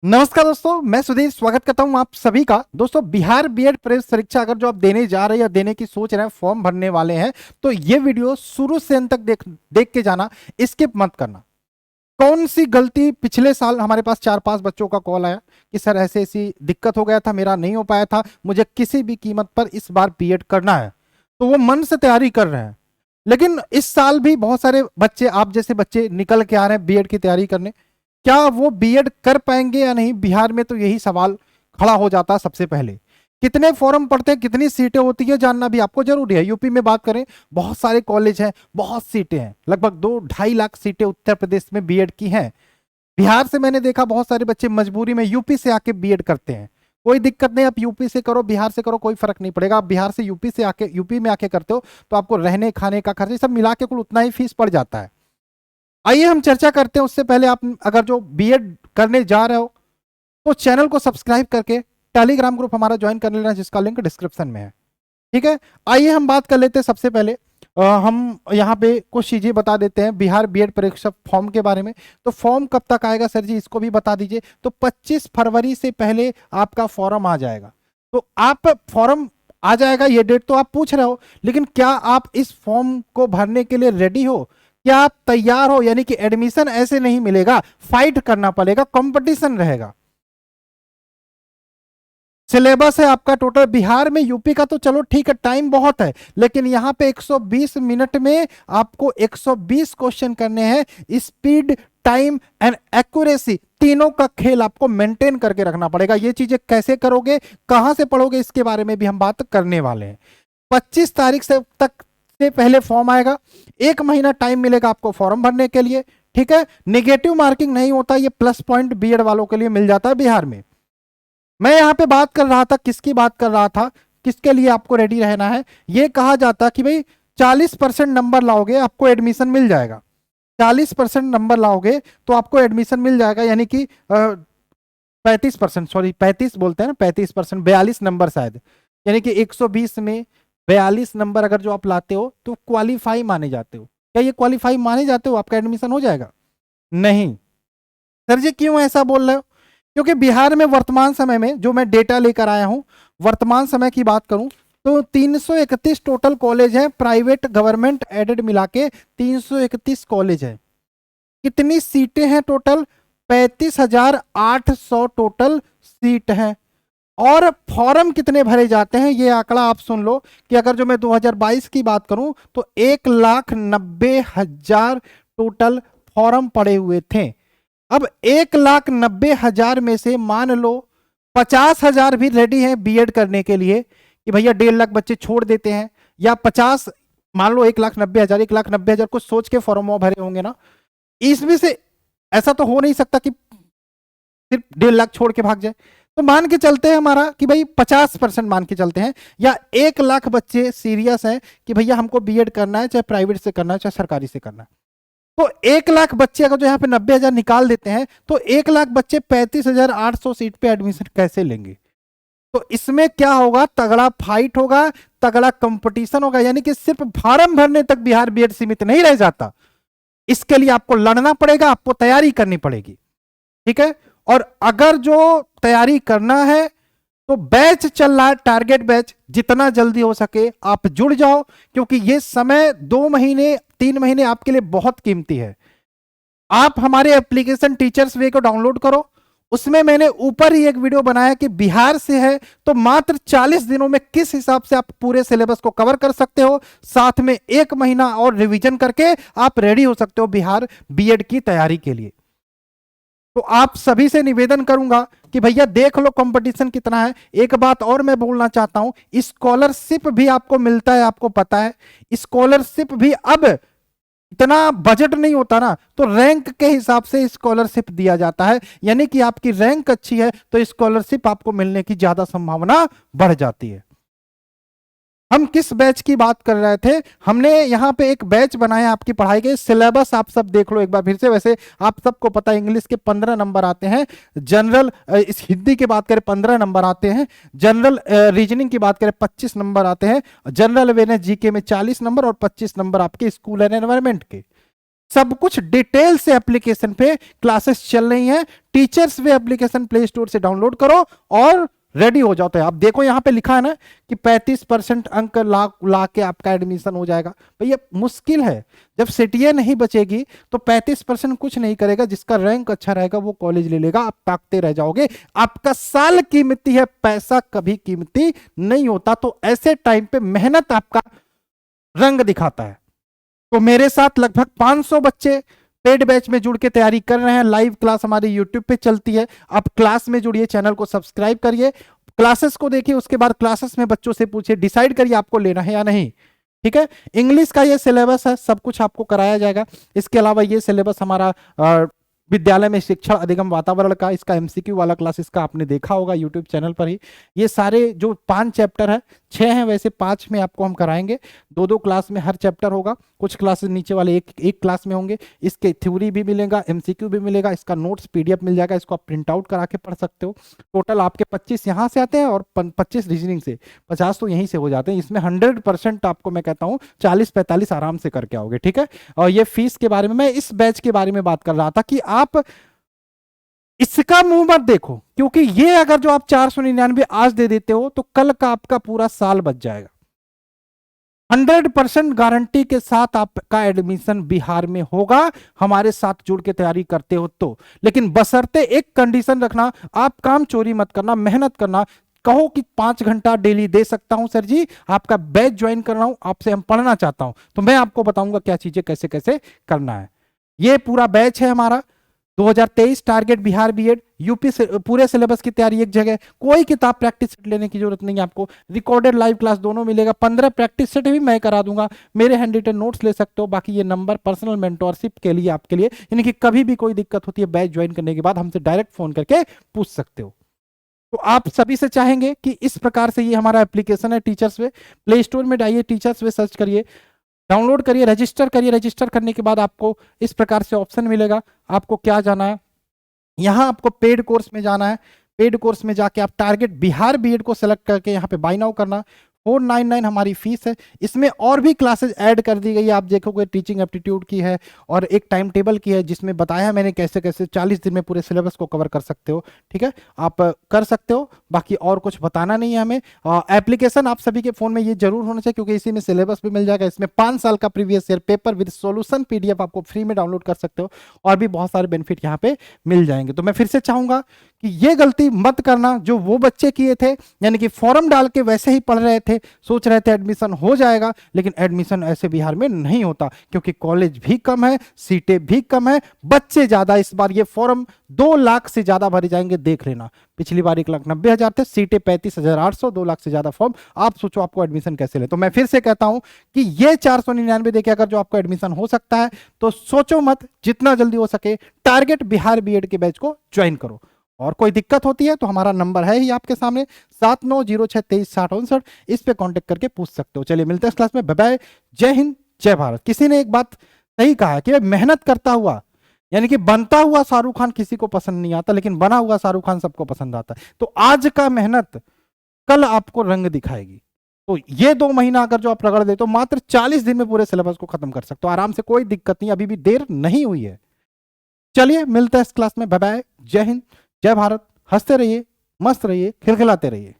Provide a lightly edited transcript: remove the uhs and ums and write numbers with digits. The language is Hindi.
नमस्कार दोस्तों, मैं सुधीर स्वागत करता हूं आप सभी का। दोस्तों, बिहार बीएड प्रवेश परीक्षा अगर जो आप देने जा रहे हैं या देने की सोच रहे हैं, फॉर्म भरने वाले हैं, तो ये वीडियो शुरू से अंत तक देख के जाना, स्किप मत करना। कौन सी गलती पिछले साल हमारे पास 4-5 बच्चों का कॉल आया कि सर ऐसे ऐसी दिक्कत हो गया था, मेरा नहीं हो पाया था, मुझे किसी भी कीमत पर इस बार बीएड करना है, तो वो मन से तैयारी कर रहे हैं। लेकिन इस साल भी बहुत सारे बच्चे, आप जैसे बच्चे निकल के आ रहे हैं बीएड की तैयारी करने। क्या वो बीएड कर पाएंगे या नहीं, बिहार में तो यही सवाल खड़ा हो जाता है सबसे पहले। कितने फॉर्म पड़ते हैं, कितनी सीटें होती है, जानना भी आपको जरूरी है। यूपी में बात करें, बहुत सारे कॉलेज हैं, बहुत सीटें हैं, लगभग 2-2.5 लाख सीटें उत्तर प्रदेश में बीएड की हैं। बिहार से मैंने देखा बहुत सारे बच्चे मजबूरी में यूपी से आके बीएड करते हैं। कोई दिक्कत नहीं, आप यूपी से करो, बिहार से करो, कोई फर्क नहीं पड़ेगा। आप बिहार से यूपी में आके करते हो तो आपको रहने खाने का खर्च सब मिला के कुल उतना ही फीस पड़ जाता है। आइए हम चर्चा करते हैं। उससे पहले आप अगर जो बीएड करने जा रहे हो तो चैनल को सब्सक्राइब करके टेलीग्राम ग्रुप हमारा ज्वाइन कर लेना, जिसका लिंक डिस्क्रिप्शन में है। ठीक है, आइए हम बात कर लेते हैं। सबसे पहले हम यहाँ पे कुछ चीजें बता देते हैं बिहार बीएड परीक्षा फॉर्म के बारे में। तो फॉर्म कब तक आएगा सर जी, इसको भी बता दीजिए। तो 25 फरवरी से पहले आपका फॉर्म आ जाएगा। तो आप फॉर्म आ जाएगा, ये डेट तो आप पूछ रहे हो, लेकिन क्या आप इस फॉर्म को भरने के लिए रेडी हो? क्या आप तैयार हो? यानी कि एडमिशन ऐसे नहीं मिलेगा, फाइट करना पड़ेगा, कंपटीशन रहेगा। सिलेबस है आपका टोटल बिहार में, यूपी का तो चलो ठीक है, टाइम बहुत है, लेकिन यहां पे 120 मिनट में आपको 120 क्वेश्चन करने हैं। स्पीड, टाइम एंड एक्यूरेसी, तीनों का खेल आपको मेंटेन करके रखना पड़ेगा। ये चीजें कैसे करोगे, कहां से पढ़ोगे, इसके बारे में भी हम बात करने वाले हैं। 25 तारीख से तक से पहले फॉर्म आएगा, 1 महीना टाइम मिलेगा आपको फॉर्म भरने के लिए। ठीक है, निगेटिव मार्किंग नहीं होता, ये प्लस पॉइंट बीएड वालों के लिए मिल जाता है बिहार में। मैं यहां पे बात कर रहा था, किसकी बात कर रहा था, किसके लिए आपको रेडी रहना है। यह कहा जाता कि भाई 40% नंबर लाओगे आपको एडमिशन मिल जाएगा। 40% नंबर लाओगे तो आपको एडमिशन मिल जाएगा, यानी कि 35%, सॉरी 35 बोलते हैं ना, 35%, 42 नंबर शायद, यानी कि 120 में 42 नंबर अगर जो आप लाते हो तो क्वालिफाई माने जाते हो। क्या ये क्वालिफाई माने जाते हो, आपका एडमिशन हो जाएगा? नहीं। सर जी क्यों ऐसा बोल रहे हो? क्योंकि बिहार में वर्तमान समय में जो मैं डेटा लेकर आया हूं, वर्तमान समय की बात करूं तो 331 टोटल कॉलेज हैं, प्राइवेट गवर्नमेंट एडेड मिला के 331 कॉलेज है। कितनी सीटें हैं टोटल? 35,800 टोटल सीट हैं। और फॉर्म कितने भरे जाते हैं, ये आंकड़ा आप सुन लो कि अगर जो मैं 2022 की बात करूं तो 1,90,000 टोटल फॉर्म पड़े हुए थे। अब 1,90,000 में से मान लो 50,000 भी रेडी हैं बीएड करने के लिए कि भैया 1.5 लाख बच्चे छोड़ देते हैं, या 50, मान लो 1,90,000, 1,90,000 कुछ सोच के फॉर्म भरे होंगे ना। इसमें से ऐसा तो हो नहीं सकता कि सिर्फ 1.5 लाख छोड़ के भाग जाए। तो मान के चलते हैं हमारा कि भाई 50% मान के चलते हैं, या 1 लाख बच्चे सीरियस हैं कि भैया हमको बीएड करना है, चाहे प्राइवेट से करना है चाहे सरकारी से करना है। तो 1 लाख बच्चे अगर जो यहाँ पे 90,000 निकाल देते हैं तो 1 लाख बच्चे 35,800 सीट पे एडमिशन कैसे लेंगे? तो इसमें क्या होगा, तगड़ा फाइट होगा, तगड़ा कंपटीशन होगा। यानी कि सिर्फ फॉर्म भरने तक बिहार बीएड सीमित नहीं रह जाता, इसके लिए आपको लड़ना पड़ेगा, आपको तैयारी करनी पड़ेगी। ठीक है, और अगर जो तैयारी करना है तो बैच चल रहा है, टारगेट बैच, जितना जल्दी हो सके आप जुड़ जाओ, क्योंकि ये समय 2 महीने 3 महीने आपके लिए बहुत कीमती है। आप हमारे एप्लीकेशन टीचर्स वे को डाउनलोड करो, उसमें मैंने ऊपर ही एक वीडियो बनाया कि बिहार से है तो मात्र 40 दिनों में किस हिसाब से आप पूरे सिलेबस को कवर कर सकते हो, साथ में 1 महीना और रिवीजन करके आप रेडी हो सकते हो बिहार बीएड की तैयारी के लिए। तो आप सभी से निवेदन करूंगा कि भैया देख लो कंपटीशन कितना है। एक बात और मैं बोलना चाहता हूं, स्कॉलरशिप भी आपको मिलता है, आपको पता है। स्कॉलरशिप भी अब इतना बजट नहीं होता ना, तो रैंक के हिसाब से स्कॉलरशिप दिया जाता है। यानी कि आपकी रैंक अच्छी है तो स्कॉलरशिप आपको मिलने की ज्यादा संभावना बढ़ जाती है। हम किस बैच की बात कर रहे थे, हमने यहाँ पे एक बैच बनाया आपकी पढ़ाई के। सिलेबस आप सब देख लो एक बार फिर से। वैसे आप सबको पता है इंग्लिश के 15 नंबर आते हैं, जनरल इस हिंदी की बात करें 15 नंबर आते हैं, जनरल रीजनिंग की बात करें 25 नंबर आते हैं, जनरल अवेयरनेस जीके में 40 नंबर और 25 नंबर आपके स्कूल एंड एनवायरमेंट के। सब कुछ डिटेल से एप्लीकेशन पे क्लासेस चल रही हैं। टीचर्स वे एप्लीकेशन प्ले स्टोर से डाउनलोड करो और रेडी हो जाओ। तो आप देखो यहां पे लिखा है ना कि 35% अंक ला के आपका एडमिशन हो जाएगा। भैया मुश्किल है, जब सीटें नहीं बचेगी तो 35% कुछ नहीं करेगा। जिसका रैंक अच्छा रहेगा वो कॉलेज ले लेगा, आप ताकते रह जाओगे। आपका साल कीमती है, पैसा कभी कीमती नहीं होता। तो ऐसे टाइम पे मेहनत आपका रंग दिखाता है। तो मेरे साथ लगभग 500 बच्चे पेड बैच में जुड़ के तैयारी कर रहे हैं। लाइव क्लास हमारे यूट्यूब पे चलती है, आप क्लास में जुड़िए, चैनल को सब्सक्राइब करिए, क्लासेस को देखिए, उसके बाद क्लासेस में बच्चों से पूछिए, डिसाइड करिए आपको लेना है या नहीं। ठीक है, इंग्लिश का ये सिलेबस है, सब कुछ आपको कराया जाएगा। इसके अलावा ये सिलेबस हमारा विद्यालय में शिक्षण अधिगम वातावरण का, इसका एमसीक्यू वाला क्लास इसका आपने देखा होगा यूट्यूब चैनल पर ही। ये सारे जो 5 चैप्टर है, 6 हैं वैसे, 5 में आपको हम कराएंगे। 2-2 क्लास में हर चैप्टर होगा। कुछ क्लासेस नीचे वाले एक क्लास में होंगे। इसके थ्योरी भी मिलेगा, एमसीक्यू भी मिलेगा, इसका नोट्स पीडीएफ मिल जाएगा, इसको आप प्रिंट आउट करा के पढ़ सकते हो। टोटल आपके 25 यहाँ से आते हैं और 25 रीजनिंग से, 50 तो यहीं से हो जाते हैं। इसमें 100% आपको मैं कहता हूँ 40-45 आराम से करके आओगे। ठीक है, और ये फीस के बारे में, मैं इस बैच के बारे में बात कर रहा था कि आप इसका मुंह मत देखो, क्योंकि ये अगर जो आप 499 आज दे देते हो तो कल का आपका पूरा साल बच जाएगा। 100% गारंटी के साथ आपका एडमिशन बिहार में होगा, हमारे साथ जुड़ के तैयारी करते हो तो। लेकिन बशर्ते एक कंडीशन रखना, आप काम चोरी मत करना, मेहनत करना। कहो कि 5 घंटा डेली दे सकता हूं सर जी, आपका बैच ज्वाइन कर रहा हूं, आपसे हम पढ़ना चाहता हूं, तो मैं आपको बताऊंगा क्या चीजें कैसे कैसे करना है। ये पूरा बैच है हमारा 2023 टारगेट बिहार बीएड यूपी से, पूरे सिलेबस की तैयारी एक जगह। कोई किताब प्रैक्टिस सेट लेने की जरूरत नहीं है आपको, रिकॉर्डेड लाइव क्लास दोनों मिलेगा। 15 प्रैक्टिस सेट भी मैं करा दूंगा, मेरे हैंड रिटन नोट्स ले सकते हो। बाकी ये नंबर पर्सनल मेंटोरशिप के लिए आपके लिए, यानी कि कभी भी कोई दिक्कत होती है बैच ज्वाइन करने के बाद हमसे डायरेक्ट फोन करके पूछ सकते हो। तो आप सभी से चाहेंगे कि इस प्रकार से ये हमारा एप्लीकेशन है टीचर्स वे, प्ले स्टोर में जाइए, टीचर्स वे सर्च करिए, डाउनलोड करिए, रजिस्टर करिए। रजिस्टर करने के बाद आपको इस प्रकार से ऑप्शन मिलेगा। आपको क्या जाना है, यहां आपको पेड कोर्स में जाना है। पेड कोर्स में जाके आप टारगेट बिहार बीएड को सेलेक्ट करके यहाँ पे बाय नाउ करना। 499 हमारी फीस है। इसमें और भी क्लासेस ऐड कर दी गई है, आप देखोगे टीचिंग एप्टीट्यूड की है और एक टाइम टेबल की है, जिसमें बताया मैंने कैसे कैसे 40 दिन में पूरे सिलेबस को कवर कर सकते हो। ठीक है, आप कर सकते हो, बाकी और कुछ बताना नहीं है हमें। एप्लीकेशन आप सभी के फोन में ये जरूर होना चाहिए, क्योंकि इसी में सिलेबस भी मिल जाएगा। इसमें 5 साल का previous year paper with solution PDF आपको फ्री में डाउनलोड कर सकते हो, और भी बहुत सारे बेनिफिट यहाँ पे मिल जाएंगे। तो मैं फिर से चाहूंगा कि ये गलती मत करना जो वो बच्चे किए थे, यानी कि फॉर्म डाल के वैसे ही पढ़ रहे थे, सोच रहे थे एडमिशन हो जाएगा, लेकिन एडमिशन ऐसे बिहार में नहीं होता, क्योंकि कॉलेज भी कम है, सीटें भी कम है, बच्चे ज्यादा। इस बार ये फॉर्म 2 लाख से ज्यादा भरे जाएंगे, देख लेना। पिछली बार 1,90,000 थे, सीटें 35,800, 2 लाख से ज्यादा फॉर्म। आप सोचो आपको एडमिशन कैसे ले। तो मैं फिर से कहता हूं कि ये 499 देके अगर जो आपको एडमिशन हो सकता है तो सोचो मत, जितना जल्दी हो सके टारगेट बिहार बीएड के बैच को ज्वाइन करो। और कोई दिक्कत होती है तो हमारा नंबर है ही आपके सामने 7906236059, इस पे कांटेक्ट करके पूछ सकते हो। चलिए मिलते हैं इस क्लास में, बाय बाय, जय हिंद जय भारत। किसी ने एक बात सही कहा है कि मेहनत करता हुआ, यानी कि बनता हुआ शाहरुख खान किसी को पसंद नहीं आता, लेकिन बना हुआ शाहरुख खान सबको पसंद आता है। तो आज का मेहनत कल आपको रंग दिखाएगी। तो ये 2 महीना अगर जो आप रगड़ दे तो मात्र 40 दिन में पूरे सिलेबस को खत्म कर सकते हो आराम से, कोई दिक्कत नहीं, अभी भी देर नहीं हुई है। चलिए मिलते हैं इस क्लास में, बाय बाय, जय हिंद जय भारत। हंसते रहिए, मस्त रहिए, खिलखिलाते रहिए।